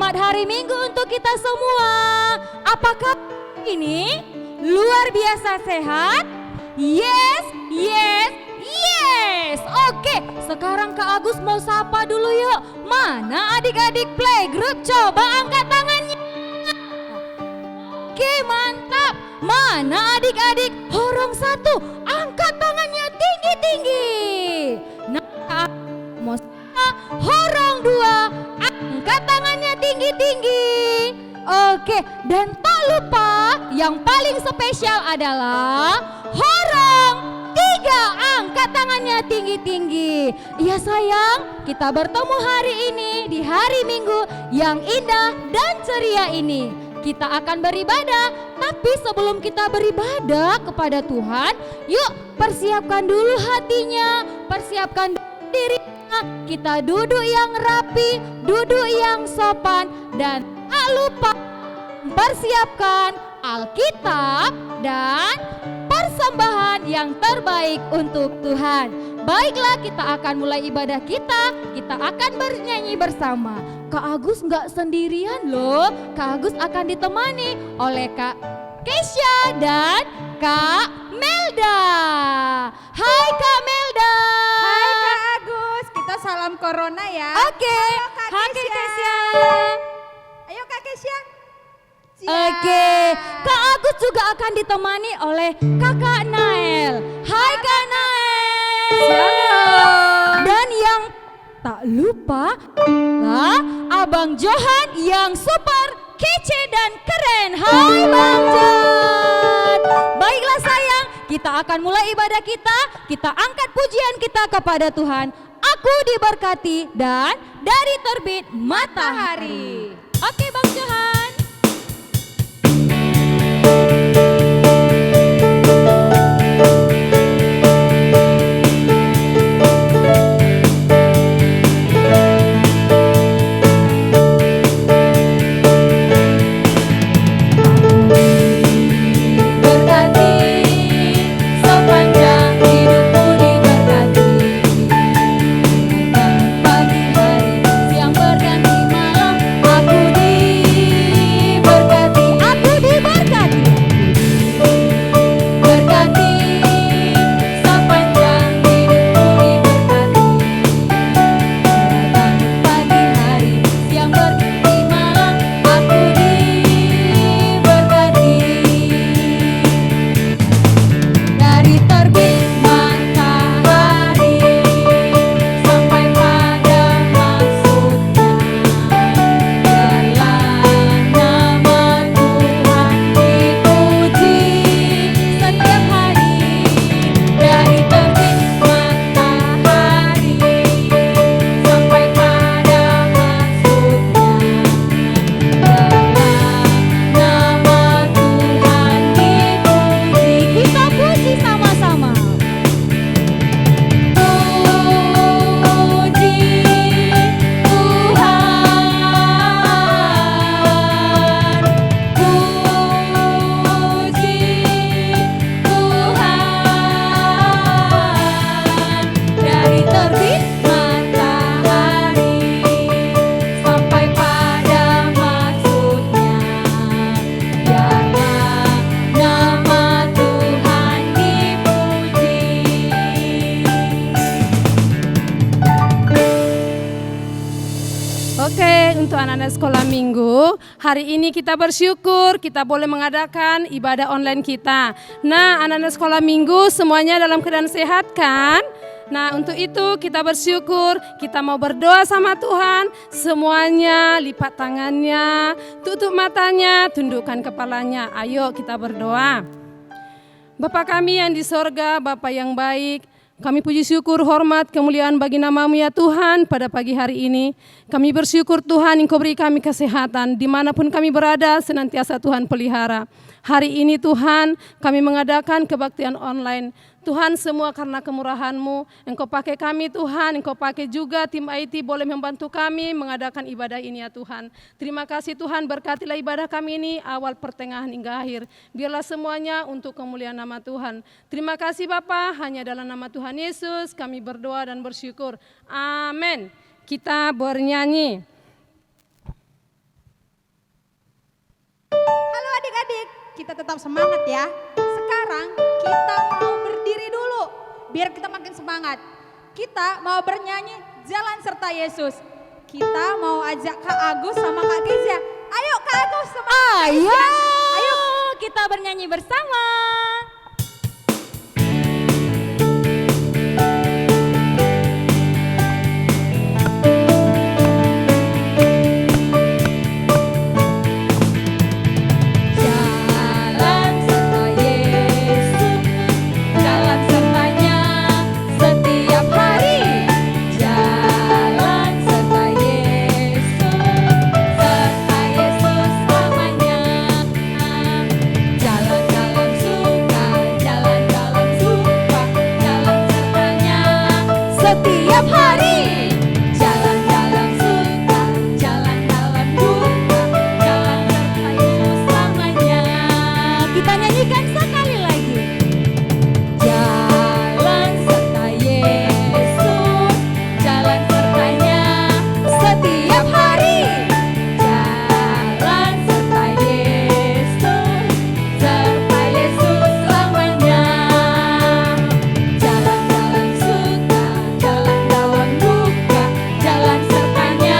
Selamat hari Minggu untuk kita semua. Apakah ini luar biasa sehat? Yes, yes, yes. Oke, sekarang Kak Agus mau sapa dulu yuk. Mana adik-adik playgroup? Coba angkat tangannya. Oke, mantap. Mana adik-adik horong 1? Angkat tangannya tinggi-tinggi. Nah, Kak mau sapa horong 2. Angkat tangannya tinggi-tinggi. Oke, dan tak lupa yang paling spesial adalah horong 3. Angkat tangannya tinggi-tinggi. Iya sayang, kita bertemu hari ini di hari Minggu yang indah dan ceria ini. Kita akan beribadah, tapi sebelum kita beribadah kepada Tuhan, yuk persiapkan dulu hatinya, persiapkan diri. Kita duduk yang rapi, duduk yang sopan, dan tak lupa persiapkan Alkitab dan persembahan yang terbaik untuk Tuhan. Baiklah, kita akan mulai ibadah kita akan bernyanyi bersama. Kak Agus nggak sendirian loh, Kak Agus akan ditemani oleh Kak Kesha dan Kak Melda. Hai Kak Melda. Hai Kak Agus, kita salam corona ya. Oke. Halo Kak Hai Kesha. Kak Kesha. Ayo Kak Kesha. Oke, Kak Agus juga akan ditemani oleh Kakak Nael. Hai Kak Nael. Shalom. Dan yang tak lupa lah Abang Johan yang super kece dan keren. Hai Bang Johan. Baiklah sayang, kita akan mulai ibadah kita angkat pujian kita kepada Tuhan. Aku diberkati dan dari terbit matahari. Oke Bang Johan. Untuk anak-anak sekolah minggu, hari ini kita bersyukur kita boleh mengadakan ibadah online kita. Nah, anak-anak sekolah minggu semuanya dalam keadaan sehat kan? Nah, untuk itu kita bersyukur, kita mau berdoa sama Tuhan. Semuanya lipat tangannya, tutup matanya, tundukkan kepalanya. Ayo kita berdoa. Bapa kami yang di sorga, Bapa yang baik, kami puji syukur, hormat, kemuliaan bagi nama-Mu ya Tuhan pada pagi hari ini. Kami bersyukur Tuhan Engkau beri kami kesehatan. Dimanapun kami berada senantiasa Tuhan pelihara. Hari ini Tuhan kami mengadakan kebaktian online. Tuhan semua karena kemurahan-Mu, Engkau pakai kami Tuhan, Engkau pakai juga tim IT boleh membantu kami mengadakan ibadah ini ya Tuhan. Terima kasih Tuhan, berkatilah ibadah kami ini awal, pertengahan hingga akhir. Biarlah semuanya untuk kemuliaan nama Tuhan. Terima kasih Bapa, hanya dalam nama Tuhan Yesus kami berdoa dan bersyukur. Amin. Kita bernyanyi. kita tetap semangat ya. Sekarang kita mau berdiri dulu biar kita makin semangat. Kita mau bernyanyi Jalan Serta Yesus. Kita mau ajak Kak Agus sama Kak Kezia. Ayo Kak Agus sama Kak Ayo, Kezia. Ayo. kita bernyanyi bersama. Jalan serta Yesus, jalan sertanya setiap hari. Jalan serta Yesus, serta Yesus selamanya. Jalan dalam suka, jalan dalam suka, jalan sertanya setiap hari. Jalan dalam suka, jalan dalam duka, jalan serta Yesus selamanya. Kita nyanyikan sekali lagi. Jalan serta Yesus, jalan sertanya setiap hari. Jalan serta Yesus, serta Yesus selamanya. Jalan dalam suka, jalan dalam duka, jalan sertanya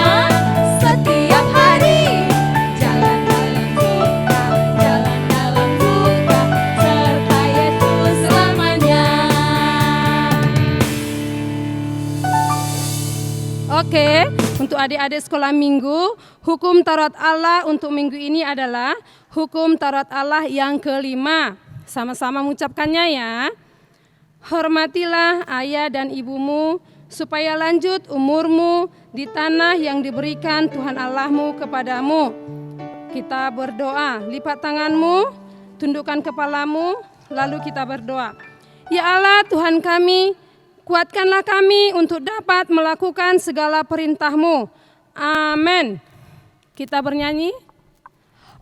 setiap hari. Jalan dalam suka, jalan dalam duka, serta Yesus selamanya. Oke, untuk adik-adik sekolah minggu, hukum Taurat Allah untuk minggu ini adalah hukum Taurat Allah yang kelima. Sama-sama mengucapkannya ya. Hormatilah ayah dan ibumu, supaya lanjut umurmu di tanah yang diberikan Tuhan Allahmu kepadamu. Kita berdoa, lipat tanganmu, tundukkan kepalamu, lalu kita berdoa. Ya Allah Tuhan kami, kuatkanlah kami untuk dapat melakukan segala perintah-Mu. Amin. Kita bernyanyi.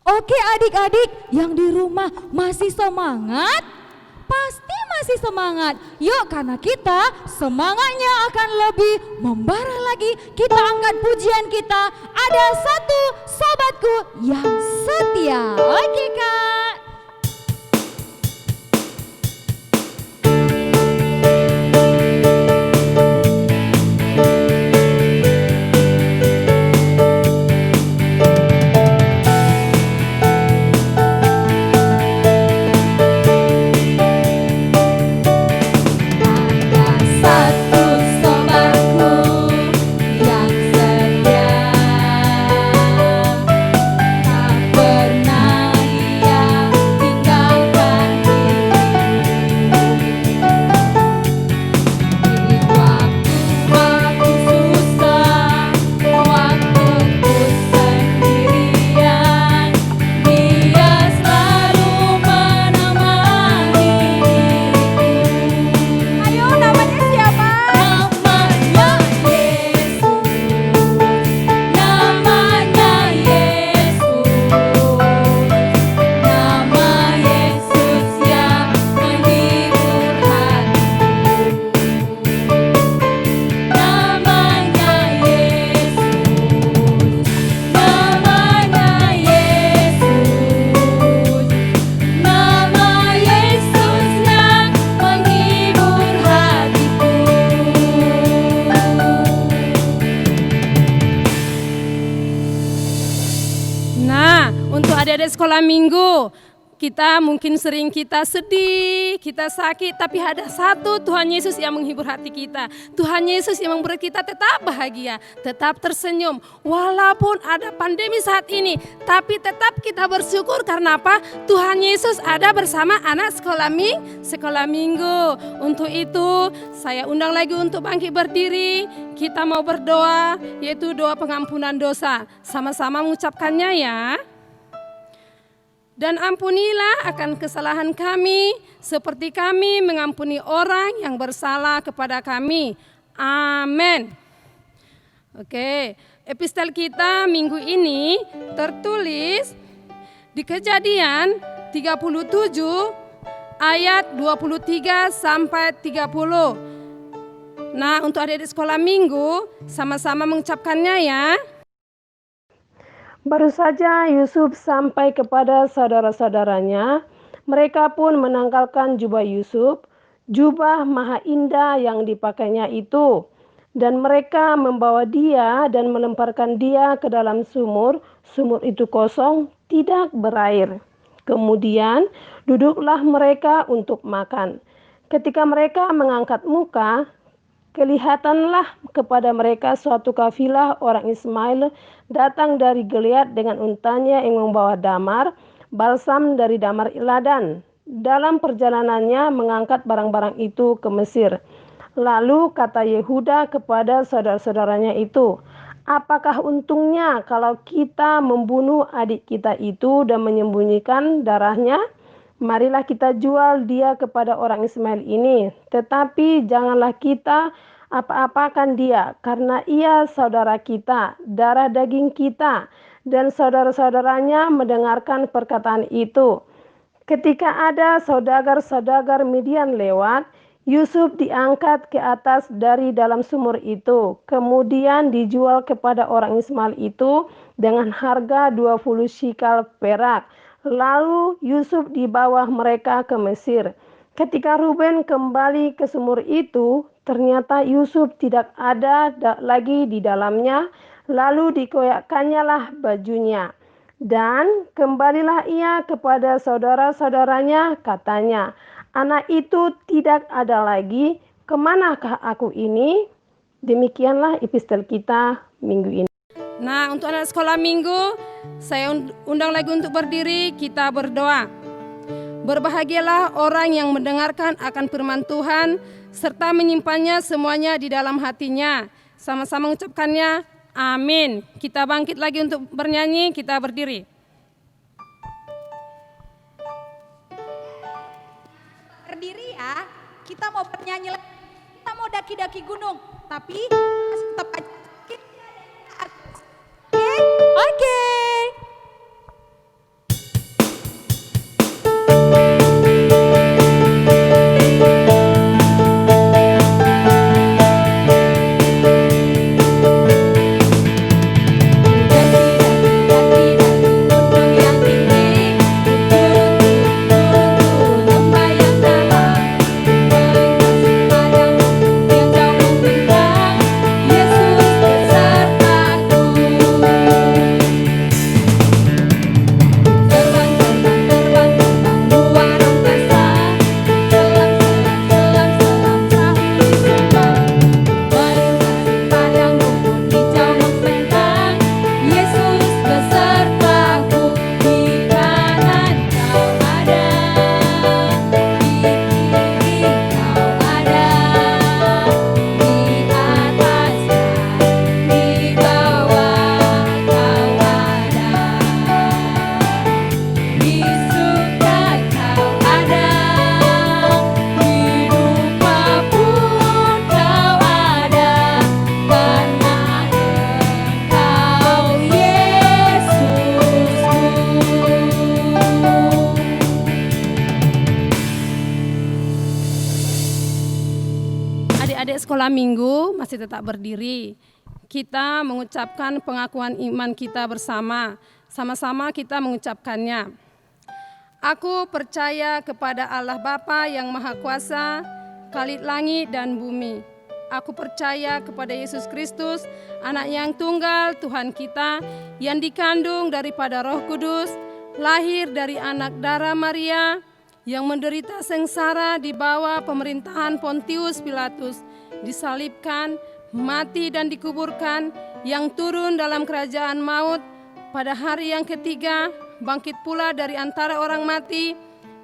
Oke adik-adik yang di rumah masih semangat? Pasti masih semangat. Yuk karena kita semangatnya akan lebih membara lagi. Kita angkat pujian kita. Ada satu sobatku yang setia. Oke Kak. Satu sobatku yang setia, tak pernah ia tinggalkan diriku. Di waktu-waktu susah, waktuku sendirian, Dia selalu menemani diriku. Ayo namanya siapa? Namanya Yesus, namanya Yesus, nama Yesus yang menghibur hatiku. Namanya Yesus, namanya Yesus, nama Yesus yang menghibur hatiku. Nah, untuk adik-adik sekolah minggu, kita mungkin sering kita sedih, kita sakit, tapi ada satu Tuhan Yesus yang menghibur hati kita. Tuhan Yesus yang membuat kita tetap bahagia, tetap tersenyum. Walaupun ada pandemi saat ini, tapi tetap kita bersyukur karena apa? Tuhan Yesus ada bersama anak sekolah minggu. Untuk itu, saya undang lagi untuk bangkit berdiri. Kita mau berdoa, yaitu doa pengampunan dosa. Sama-sama mengucapkannya ya. Dan ampunilah akan kesalahan kami, seperti kami mengampuni orang yang bersalah kepada kami. Amin. Oke, epistel kita minggu ini tertulis di Kejadian 37 ayat 23 sampai 30. Nah, untuk adik-adik sekolah minggu, sama-sama mengucapkannya ya. Baru saja Yusuf sampai kepada saudara-saudaranya, mereka pun menanggalkan jubah Yusuf, jubah maha indah yang dipakainya itu, dan mereka membawa dia dan melemparkan dia ke dalam sumur. Sumur itu kosong, tidak berair. Kemudian duduklah mereka untuk makan. Ketika mereka mengangkat muka, kelihatanlah kepada mereka suatu kafilah orang Ismail datang dari Gilead dengan untanya yang membawa damar, balsam dari damar Iladan. Dalam perjalanannya mengangkat barang-barang itu ke Mesir. Lalu kata Yehuda kepada saudara-saudaranya itu, apakah untungnya kalau kita membunuh adik kita itu dan menyembunyikan darahnya? Marilah kita jual dia kepada orang Ismail ini, tetapi janganlah kita apa-apakan dia, karena ia saudara kita, darah daging kita. Dan saudara-saudaranya mendengarkan perkataan itu. Ketika ada saudagar-saudagar Midian lewat, Yusuf diangkat ke atas dari dalam sumur itu, kemudian dijual kepada orang Ismail itu dengan harga 20 shikal perak. Lalu Yusuf dibawa mereka ke Mesir. Ketika Ruben kembali ke sumur itu, ternyata Yusuf tidak ada lagi di dalamnya, lalu dikoyakkannyalah bajunya. Dan kembalilah ia kepada saudara-saudaranya, katanya, anak itu tidak ada lagi, kemanakah aku ini? Demikianlah epistel kita minggu ini. Nah, untuk anak sekolah minggu, saya undang lagi untuk berdiri, kita berdoa. Berbahagialah orang yang mendengarkan akan firman Tuhan, serta menyimpannya semuanya di dalam hatinya. Sama-sama mengucapkannya, amin. Kita bangkit lagi untuk bernyanyi, kita berdiri. Berdiri ya, kita mau bernyanyi lagi, kita mau daki-daki gunung, tapi tetap aja. Oke. Adik-adik sekolah minggu masih tetap berdiri. Kita mengucapkan pengakuan iman kita bersama. Sama-sama kita mengucapkannya. Aku percaya kepada Allah Bapa yang Maha Kuasa, Khalid langit dan bumi. Aku percaya kepada Yesus Kristus, Anak yang tunggal Tuhan kita, yang dikandung daripada Roh Kudus, lahir dari anak darah Maria, yang menderita sengsara di bawah pemerintahan Pontius Pilatus, disalibkan, mati dan dikuburkan, yang turun dalam kerajaan maut, pada hari yang ketiga bangkit pula dari antara orang mati,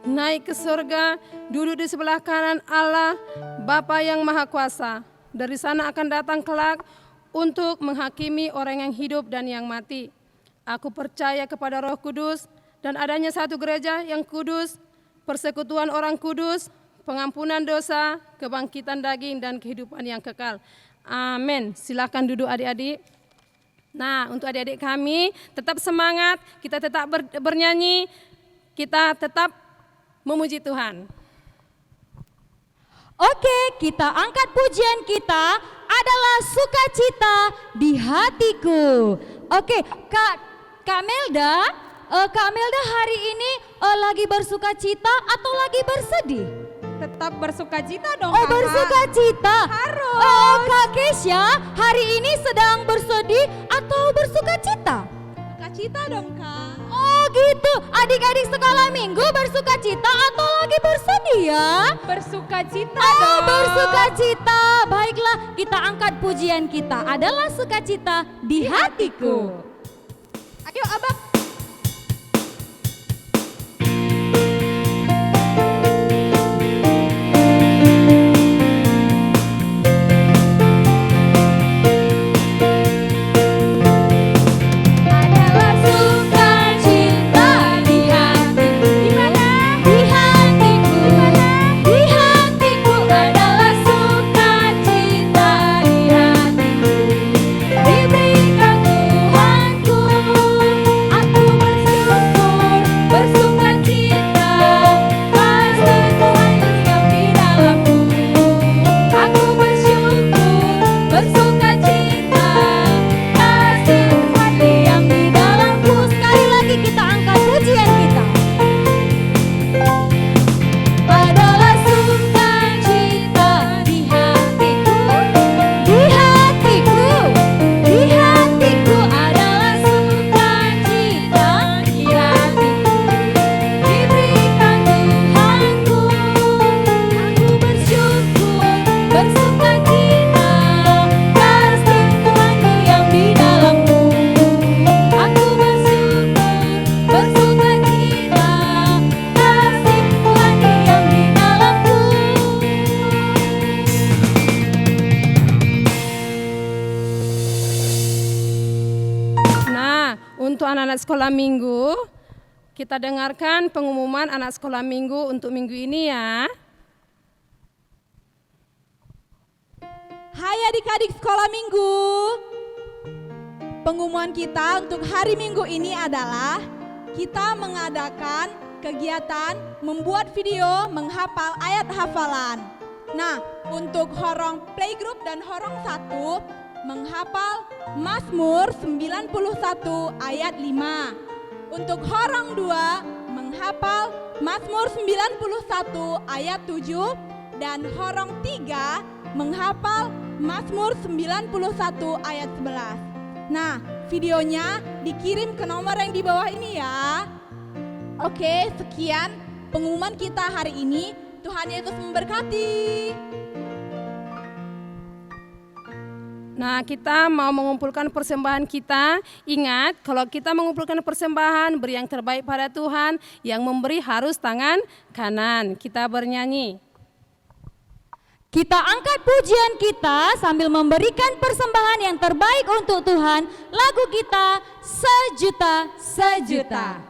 naik ke surga, duduk di sebelah kanan Allah Bapa yang Maha Kuasa. Dari sana akan datang kelak untuk menghakimi orang yang hidup dan yang mati. Aku percaya kepada Roh Kudus dan adanya satu gereja yang kudus, persekutuan orang kudus, pengampunan dosa, kebangkitan daging, dan kehidupan yang kekal. Amin. Silakan duduk adik-adik. Nah, untuk adik-adik kami, tetap semangat, kita tetap bernyanyi, kita tetap memuji Tuhan. Oke, kita angkat pujian kita adalah sukacita di hatiku. Oke, Kak Kak Melda, Kak Melda hari ini lagi bersuka cita atau lagi bersedih? Tetap bersuka cita dong Oh, kakak. bersuka cita. Harus. Oh, Kak Kesya hari ini sedang bersedih atau bersuka cita? Suka cita dong kak. Oh gitu, adik-adik sekolah minggu bersuka cita atau lagi bersedih ya? Bersuka cita Oh, dong. bersuka cita. Baiklah, kita angkat pujian kita adalah sukacita di hatiku. Ayo abang. Adalah sukacita di hatiku. Di mana? Di hatiku. Di hatiku adalah sukacita di hatiku. Diberikan Tuhanku, aku bersyukur, bersukacita, pasti Tuhan diam di dalamku. Aku bersyukur, bersukacita, pasti Tuhan diam di dalamku. Sekali lagi kita angkat pujian kita. Adalah sukacita di hatiku, di hatiku, di hatiku adalah sukacita di hatiku. Diberikan Tuhanku, aku bersyukur, bersukacita, pasti Tuhan diam di dalamku. Aku bersyukur, bersukacita, pasti Tuhan diam di dalamku. Nah, untuk anak-anak sekolah minggu, kita dengarkan pengumuman anak sekolah minggu untuk minggu ini ya. Hai adik-adik sekolah minggu. Pengumuman kita untuk hari minggu ini adalah kita mengadakan kegiatan membuat video menghafal ayat hafalan. Nah, untuk Horong Playgroup dan Horong 1 menghafal Mazmur 91 ayat 5. Untuk Horong 2 menghafal Mazmur 91 ayat 7 dan Horong 3 menghafal Mazmur 91 ayat 11. Nah, videonya dikirim ke nomor yang di bawah ini ya. Oke, sekian pengumuman kita hari ini. Tuhan Yesus memberkati. Nah, kita mau mengumpulkan persembahan kita. Ingat, kalau kita mengumpulkan persembahan, beri yang terbaik pada Tuhan. Yang memberi harus tangan kanan. Kita bernyanyi. Kita angkat pujian kita sambil memberikan persembahan yang terbaik untuk Tuhan. Lagu kita Sejuta Sejuta.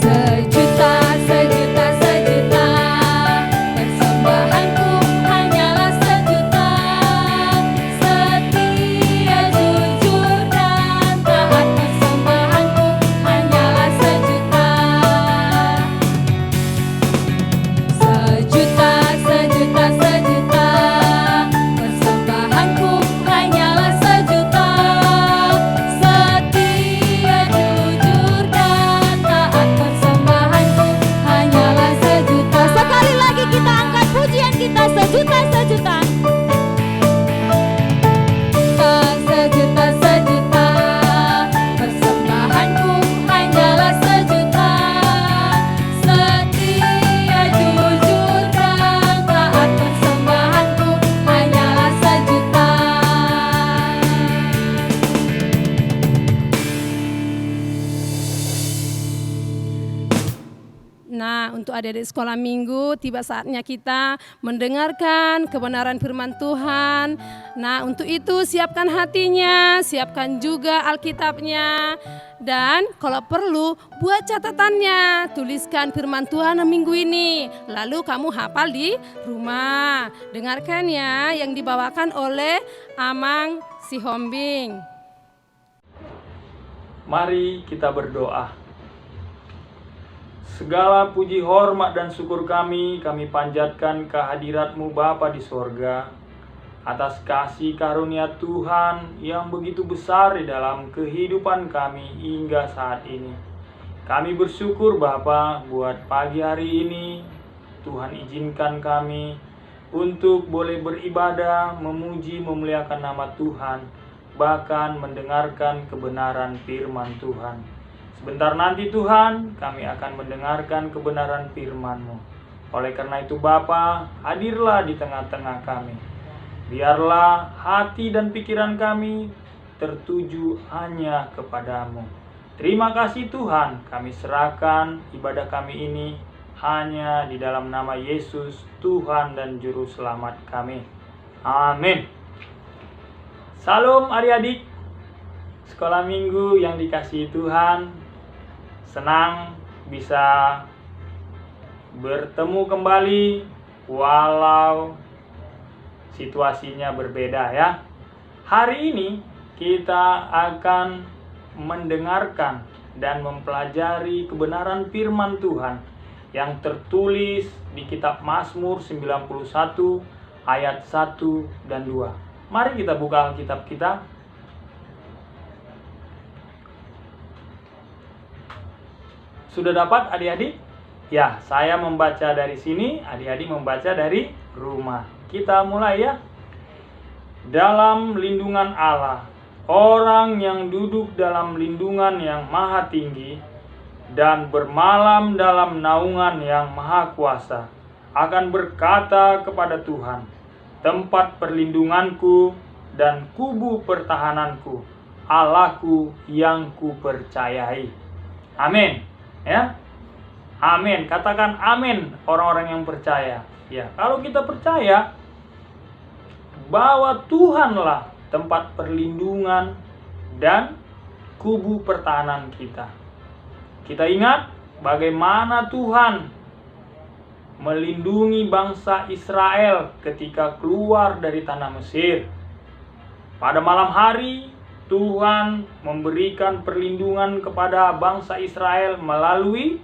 Sejuta, sejuta, sejuta, persembahanku hanyalah sejuta. Setia, jujur, dan taat, persembahanku hanyalah sejuta. Sejuta, sejuta, sejuta, persembahanku hanyalah sejuta. Setia, jujur, dan taat, persembahanku hanyalah sejuta. Sekali lagi kita angkat pujian kita sejuta sejuta. Sejuta sejuta, persembahanku hanyalah sejuta. Setia, jujur, dan taat, persembahanku hanyalah sejuta. Nah, untuk adik-adik sekolah minggu, tiba saatnya kita mendengarkan kebenaran firman Tuhan. Nah, untuk itu siapkan hatinya, siapkan juga Alkitabnya. Dan kalau perlu, buat catatannya, tuliskan firman Tuhan minggu ini. Lalu kamu hafal di rumah. Dengarkan ya, yang dibawakan oleh Amang Sihombing. Mari kita berdoa. Segala puji, hormat, dan syukur kami panjatkan kehadirat-Mu Bapa di sorga, atas kasih karunia Tuhan yang begitu besar di dalam kehidupan kami hingga saat ini. Kami bersyukur Bapa buat pagi hari ini. Tuhan izinkan kami untuk boleh beribadah, memuji, memuliakan nama Tuhan, bahkan mendengarkan kebenaran firman Tuhan. Sebentar nanti Tuhan, kami akan mendengarkan kebenaran firman-Mu. Oleh karena itu Bapa, hadirlah di tengah-tengah kami. Biarlah hati dan pikiran kami tertuju hanya kepadamu. Terima kasih Tuhan, kami serahkan ibadah kami ini hanya di dalam nama Yesus, Tuhan dan Juru Selamat kami. Amin. Salam adik-adik, sekolah minggu yang dikasihi Tuhan. Senang bisa bertemu kembali walau situasinya berbeda ya. Hari ini kita akan mendengarkan dan mempelajari kebenaran firman Tuhan yang tertulis di kitab Mazmur 91 ayat 1 dan 2. Mari kita buka Alkitab kita. Sudah dapat adik-adik? Ya, saya membaca dari sini, adik-adik membaca dari rumah. Kita mulai ya. Dalam lindungan Allah, orang yang duduk dalam lindungan yang maha tinggi dan bermalam dalam naungan yang maha kuasa akan berkata kepada Tuhan, tempat perlindunganku dan kubu pertahananku, Allahku yang kupercayai. Amin. Ya, amin. Katakan amin orang-orang yang percaya. Ya, kalau kita percaya bahwa Tuhanlah tempat perlindungan dan kubu pertahanan kita. Kita ingat bagaimana Tuhan melindungi bangsa Israel ketika keluar dari tanah Mesir. Pada malam hari Tuhan memberikan perlindungan kepada bangsa Israel melalui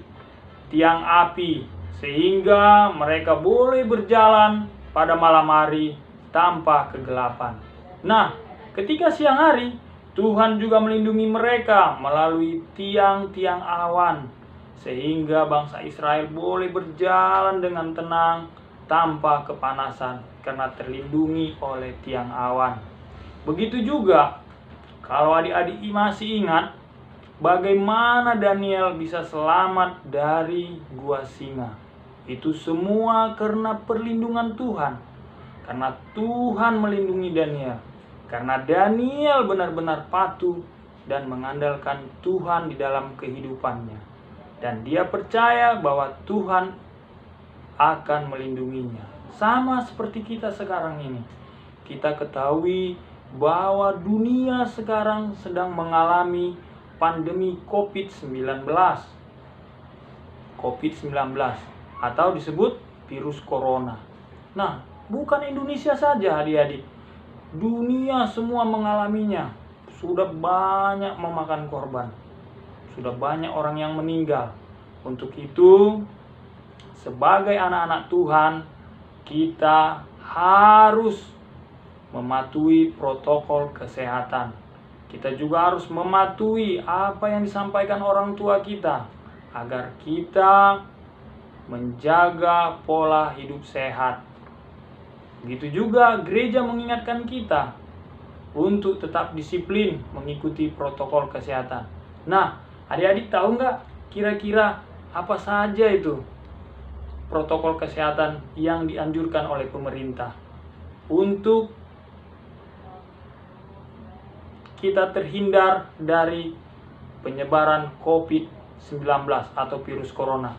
tiang api, sehingga mereka boleh berjalan pada malam hari tanpa kegelapan. Nah, ketika siang hari, Tuhan juga melindungi mereka melalui tiang-tiang awan, sehingga bangsa Israel boleh berjalan dengan tenang tanpa kepanasan karena terlindungi oleh tiang awan. Begitu juga kalau adik-adik masih ingat bagaimana Daniel bisa selamat dari gua singa. Itu semua karena perlindungan Tuhan. Karena Tuhan melindungi Daniel. Karena Daniel benar-benar patuh dan mengandalkan Tuhan di dalam kehidupannya. Dan dia percaya bahwa Tuhan akan melindunginya. Sama seperti kita sekarang ini. Kita ketahui bahwa dunia sekarang sedang mengalami pandemi COVID-19. COVID-19 atau disebut virus corona. Nah, bukan Indonesia saja adik-adik. Dunia semua mengalaminya. Sudah banyak memakan korban. Sudah banyak orang yang meninggal. Untuk itu, sebagai anak-anak Tuhan, kita harus mematuhi protokol kesehatan. Kita juga harus mematuhi apa yang disampaikan orang tua kita agar kita menjaga pola hidup sehat. Begitu juga gereja mengingatkan kita untuk tetap disiplin mengikuti protokol kesehatan. Nah, adik-adik tahu nggak kira-kira apa saja itu protokol kesehatan yang dianjurkan oleh pemerintah untuk kita terhindar dari penyebaran COVID-19 atau virus corona?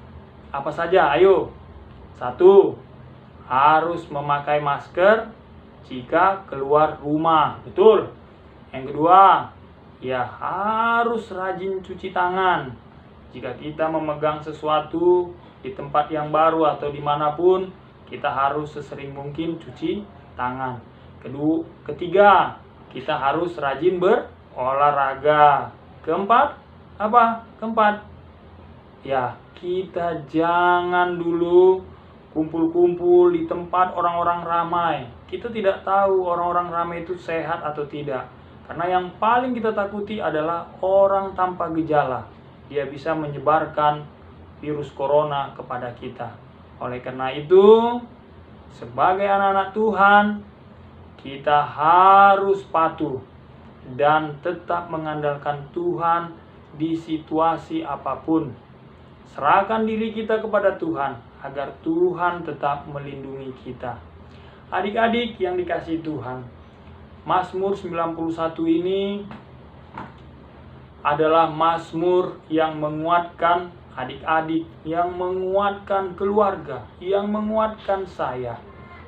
Apa saja? Ayo. 1. Harus memakai masker jika keluar rumah. Betul. Yang kedua, ya harus rajin cuci tangan. Jika kita memegang sesuatu di tempat yang baru atau dimanapun, kita harus sesering mungkin cuci tangan. Ketiga, kita harus rajin berolahraga. Keempat, apa? Keempat, ya kita jangan dulu kumpul-kumpul di tempat orang-orang ramai. Kita tidak tahu orang-orang ramai itu sehat atau tidak. Karena yang paling kita takuti adalah orang tanpa gejala. Dia bisa menyebarkan virus corona kepada kita. Oleh karena itu, sebagai anak-anak Tuhan, kita harus patuh dan tetap mengandalkan Tuhan di situasi apapun. Serahkan diri kita kepada Tuhan agar Tuhan tetap melindungi kita. Adik-adik yang dikasihi Tuhan, Mazmur 91 ini adalah mazmur yang menguatkan adik-adik, yang menguatkan keluarga, yang menguatkan saya.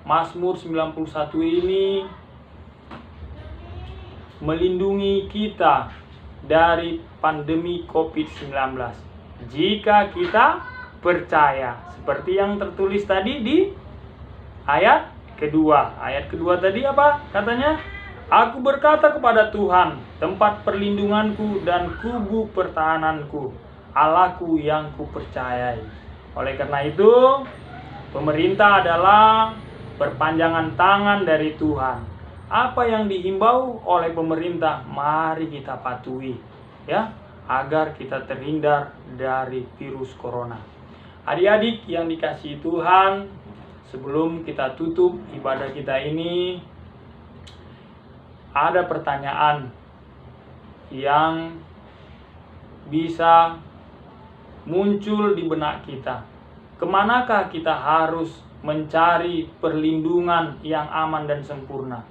Mazmur 91 ini melindungi kita dari pandemi COVID-19 jika kita percaya, seperti yang tertulis tadi di ayat kedua. Ayat kedua tadi apa katanya? Aku berkata kepada Tuhan, tempat perlindunganku dan kubu pertahananku, Allahku yang kupercayai. Oleh karena itu, pemerintah adalah perpanjangan tangan dari Tuhan. Apa yang dihimbau oleh pemerintah, mari kita patuhi, ya, agar kita terhindar dari virus corona. Adik-adik yang dikasihi Tuhan, sebelum kita tutup ibadah kita ini, ada pertanyaan yang bisa muncul di benak kita. Kemanakah kita harus mencari perlindungan yang aman dan sempurna?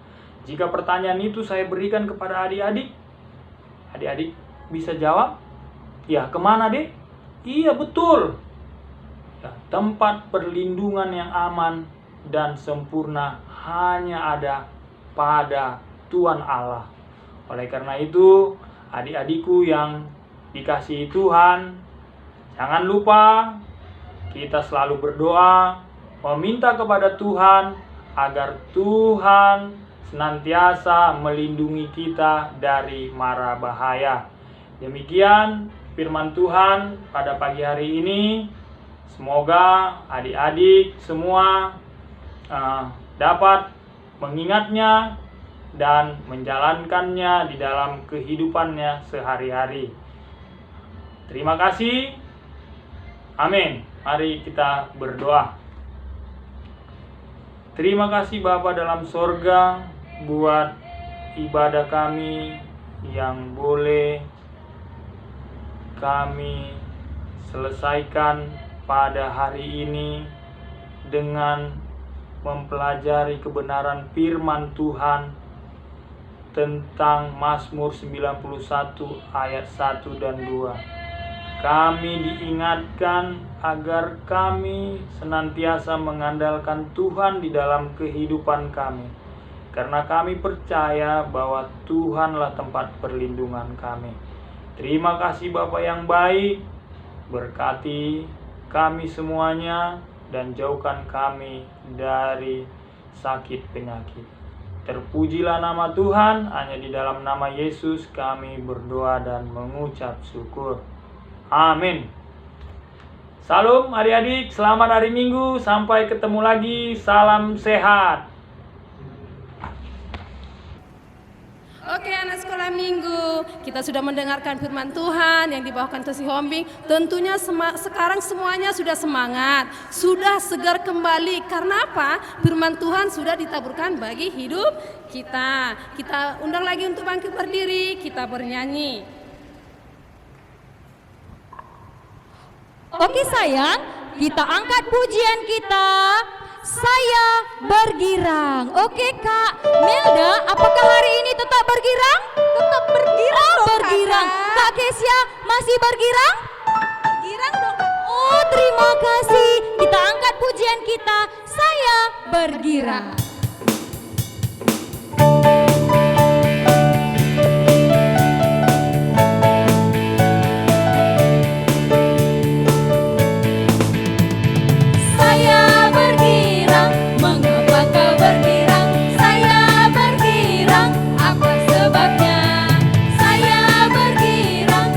Jika pertanyaan itu saya berikan kepada adik-adik, adik-adik bisa jawab, ya kemana dek? Iya betul, ya, tempat perlindungan yang aman dan sempurna hanya ada pada Tuhan Allah. Oleh karena itu, adik-adikku yang dikasihi Tuhan, jangan lupa kita selalu berdoa, meminta kepada Tuhan agar Tuhan senantiasa melindungi kita dari mara bahaya. Demikian firman Tuhan pada pagi hari ini. Semoga adik-adik semua dapat mengingatnya dan menjalankannya di dalam kehidupannya sehari-hari. Terima kasih. Amin. Mari kita berdoa. Terima kasih Bapa dalam sorga buat ibadah kami yang boleh kami selesaikan pada hari ini dengan mempelajari kebenaran firman Tuhan tentang Mazmur 91 ayat 1 dan 2. Kami diingatkan agar kami senantiasa mengandalkan Tuhan di dalam kehidupan kami. Karena kami percaya bahwa Tuhanlah tempat perlindungan kami. Terima kasih Bapa yang baik. Berkati kami semuanya dan jauhkan kami dari sakit penyakit. Terpujilah nama Tuhan, hanya di dalam nama Yesus kami berdoa dan mengucap syukur. Amin. Salam adik-adik, selamat hari Minggu, sampai ketemu lagi, salam sehat. Oke anak sekolah minggu, kita sudah mendengarkan firman Tuhan yang dibawakan Tosi Hombing. Tentunya sekarang semuanya sudah semangat, sudah segar kembali. Karena apa? Firman Tuhan sudah ditaburkan bagi hidup kita. Kita undang lagi untuk bangkit berdiri, kita bernyanyi. Oke sayang, kita angkat pujian kita. Saya bergirang. Oke Kak Melda, apakah hari ini tetap bergirang? Tetap bergirang dong, bergirang. Kakak. Kak Kesia masih bergirang? Bergirang dong, Kak. Oh terima kasih. Kita angkat pujian kita. Saya bergirang. Saya bergirang, apa sebabnya? Saya bergirang,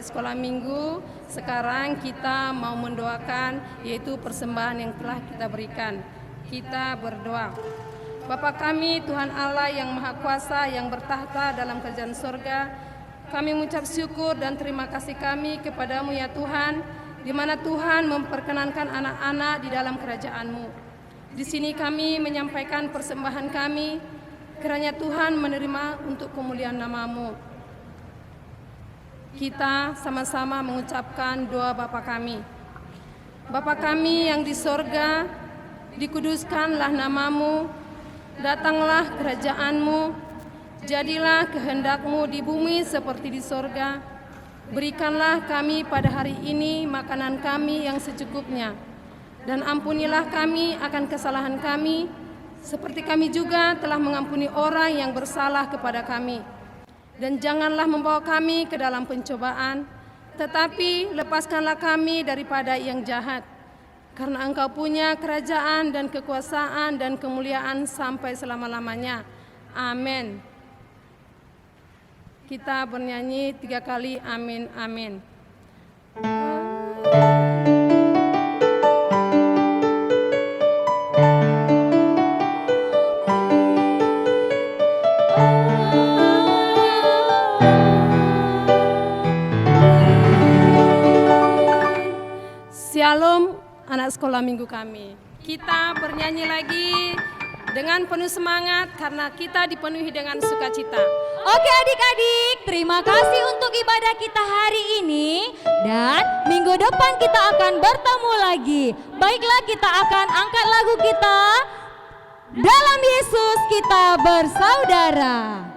sekolah minggu, sekarang kita mau mendoakan yaitu persembahan yang telah kita berikan. Kita berdoa. Bapa kami, Tuhan Allah yang Maha Kuasa, yang bertahta dalam kerajaan sorga, kami mengucap syukur dan terima kasih kami kepadamu ya Tuhan, di mana Tuhan memperkenankan anak-anak di dalam kerajaan-Mu. Di sini kami menyampaikan persembahan kami, kiranya Tuhan menerima untuk kemuliaan nama-Mu. Kita sama-sama mengucapkan doa Bapa kami. Bapa kami yang di sorga, dikuduskanlah nama-Mu, datanglah kerajaan-Mu, jadilah kehendak-Mu di bumi seperti di sorga. Berikanlah kami pada hari ini makanan kami yang secukupnya, dan ampunilah kami akan kesalahan kami, seperti kami juga telah mengampuni orang yang bersalah kepada kami. Dan janganlah membawa kami ke dalam pencobaan, tetapi lepaskanlah kami daripada yang jahat. Karena Engkau punya kerajaan dan kekuasaan dan kemuliaan sampai selama-lamanya. Amin. Kita bernyanyi 3 kali amin, amin. Shalom anak sekolah minggu kami. Kita bernyanyi lagi dengan penuh semangat karena kita dipenuhi dengan sukacita. Oke adik-adik, terima kasih untuk ibadah kita hari ini. Dan minggu depan kita akan bertemu lagi. Baiklah, kita akan angkat lagu kita, Dalam Yesus Kita Bersaudara.